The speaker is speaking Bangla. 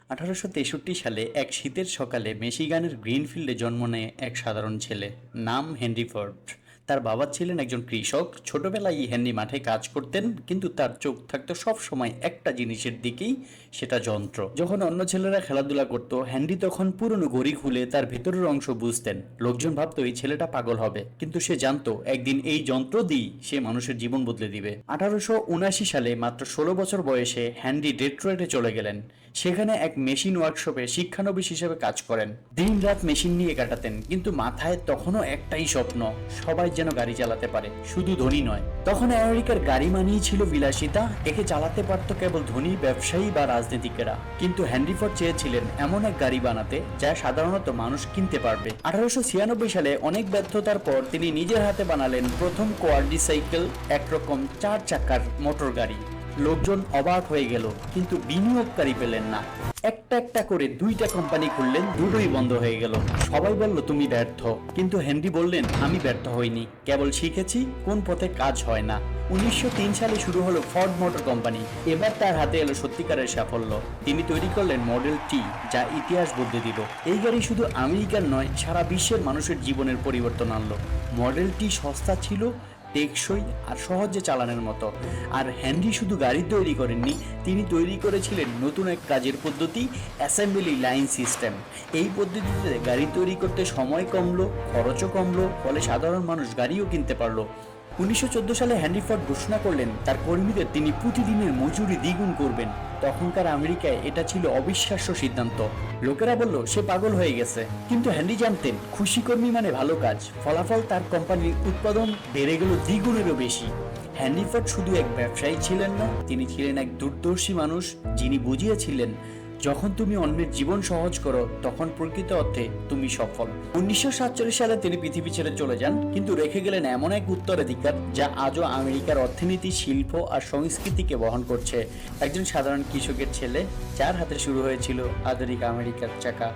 1863 সালে এক শীতের সকালে মিশিগানের গ্রিনফিল্ডে জন্ম নেয় এক সাধারণ ছেলে। নাম হেনরি ফোর্ড। তার বাবা ছিলেন একজন কৃষক। ছোটবেলায় হেনরি মাঠে কাজ করতেন, কিন্তু তার চোখ থাকতো সব সময় একটা জিনিসের দিকেই, সেটা যন্ত্র। যখন অন্য ছেলেরা খেলাধুলা করত, হেনরি তখন পুরনো ঘড়ি খুলে তার ভেতরের অংশ বুঝতেন। লোকজন ভাবতো এই ছেলেটা পাগল হবে, কিন্তু সে জানতো একদিন এই যন্ত্র দিয়ে সে মানুষের জীবন বদলে দিবে। 1879 সালে মাত্র 16 বছর বয়সে হেনরি ডেট্রয়েটে চলে গেলেন। সেখানে এক মেশিন ওয়ার্কশপে শিক্ষানবিশ হিসেবে কাজ করেন। দিন রাত মেশিন নিয়ে কাটাতেন, কিন্তু মাথায় তখনও একটাই স্বপ্ন, সবাই যেন গাড়ি চালাতে পারে, শুধু ধনী নয়। তখন আমেরিকার গাড়ি মানেই ছিল বিলাসিতা। একে চালাতে পারত কেবল ধনী ব্যবসায়ী বা রাজনীতিকেরা। কিন্তু হেনরি ফোর্ড চেয়েছিলেন এমন এক গাড়ি বানাতে যা সাধারণত মানুষ কিনতে পারবে। 1896 সালে অনেক ব্যর্থতার পর তিনি নিজের হাতে বানালেন প্রথম কোয়াড্রিসাইকেল, একরকম 4 চাকার মোটর গাড়ি। লোকজন অবাক হয়ে গেল, কিন্তু বিনিয়োগকারী পেলেন না। একটা একটা করে 2টা কোম্পানি খুললেন, দুটোই বন্ধ হয়ে গেল। সবাই বলল তুমি ব্যর্থ, কিন্তু হেনরি বললেন আমি ব্যর্থ হইনি, কেবল শিখেছি কোন পথে কাজ হয় না। 1903 সালে শুরু হলো ফোর্ড মোটর কোম্পানি। এবার তার হাতে এলো সত্যিকারের সাফল্য। তিনি তৈরি করলেন মডেল টি, যা ইতিহাস বদলে দিল। এই গাড়ি শুধু আমেরিকার নয়, সারা বিশ্বের মানুষের জীবনের পরিবর্তন আনলো। মডেল টি সস্তা ছিল, টেকসই আর সহজে চালানোর মতো। আর হেনরি শুধু গাড়ি তৈরি করেননি, তিনি তৈরি করেছিলেন নতুন এক কাজের পদ্ধতি, অ্যাসেম্বলি লাইন সিস্টেম। এই পদ্ধতিতে গাড়ি তৈরি করতে সময় কমলো, খরচও কমলো, ফলে সাধারণ মানুষ গাড়িও কিনতে পারলো। 1914 সালে হেনরি ফোর্ড ঘোষণা করলেন তার কর্মীদের তিনি প্রতিদিনের মজুরি দ্বিগুণ করবেন। তখনকার আমেরিকায় এটা ছিল অবিশ্বাস্য সিদ্ধান্ত। লোকেরা বলল সে পাগল হয়ে গেছে, কিন্তু হেনরি জানতেন খুশি কর্মী মানে ভালো কাজ। ফলাফল, তার কোম্পানির উৎপাদন বেড়ে গেল দ্বিগুণেরও বেশি। হেনরি ফোর্ড শুধু এক ব্যবসায়ী ছিলেন না, তিনি ছিলেন এক দূরদর্শী মানুষ, যিনি বুঝিয়েছিলেন যখন তুমি অন্যের জীবন সহজ করো, তখন প্রকৃত অর্থে তুমি সফল। 1947 সালে তিনি পৃথিবী ছেড়ে চলে যান, কিন্তু রেখে গেলেন এমন এক উত্তরাধিকার যা আজও আমেরিকার অর্থনীতি, শিল্প আর সংস্কৃতিকে বহন করছে। একজন সাধারণ কৃষকের ছেলে, যার হাতে শুরু হয়েছিল আধুনিক আমেরিকার চাকা।